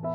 Ang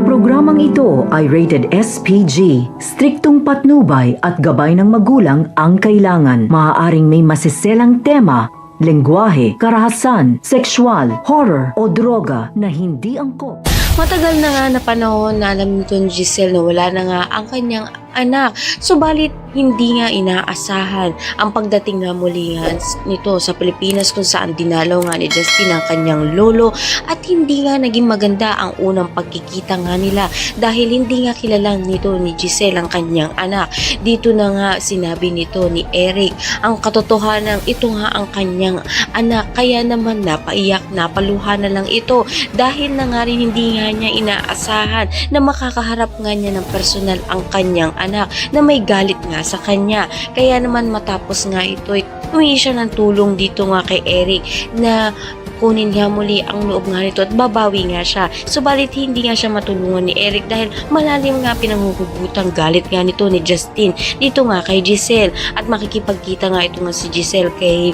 programang ito ay rated SPG. Striktong patnubay at gabay ng magulang ang kailangan. Maaaring may masiselang tema, lengguwahe, karahasan, sexual, horror o droga na hindi angkop. Matagal na nga na panahon na alam nito ni Giselle na wala na nga ang kanyang anak. Subalit, hindi nga inaasahan ang pagdating nga muli nga nito sa Pilipinas kung saan dinalaw nga ni Justin ang kanyang lolo at hindi nga naging maganda ang unang pagkikita nga nila dahil hindi nga kilala nito ni Giselle ang kanyang anak. Dito na nga sinabi nito ni Eric ang katotohanan ito nga ang kanyang anak, kaya naman napaiyak, napaluha na lang ito dahil na nga rin hindi nga niya inaasahan na makakaharap nga niya ng personal ang kanyang anak na may galit nga sa kanya. Kaya naman matapos nga ito ay humingi siya ng tulong dito nga kay Eric na kunin nga muli ang loob nga nito at babawi nga siya. Subalit hindi nga siya matulungan ni Eric dahil malalim nga pinanghuhugutan galit nga nito ni Justin dito nga kay Giselle at makikipagkita nga ito nga si Giselle kay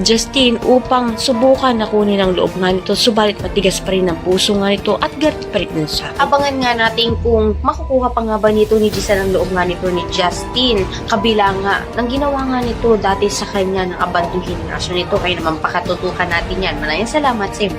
Justin upang subukan na kunin ang loob nga nito. Subalit matigas pa rin ang puso nga nito at galit pa rin siya. Abangan nga natin kung makukuha pa nga ba nito ni Giselle ang loob nga nito ni Justin kabila nga ng ginawa nga nito dati sa kanya ng abanduhin nga siya nito. Kaya naman pakatutukan natin yan. Maraming salamat sa inyo.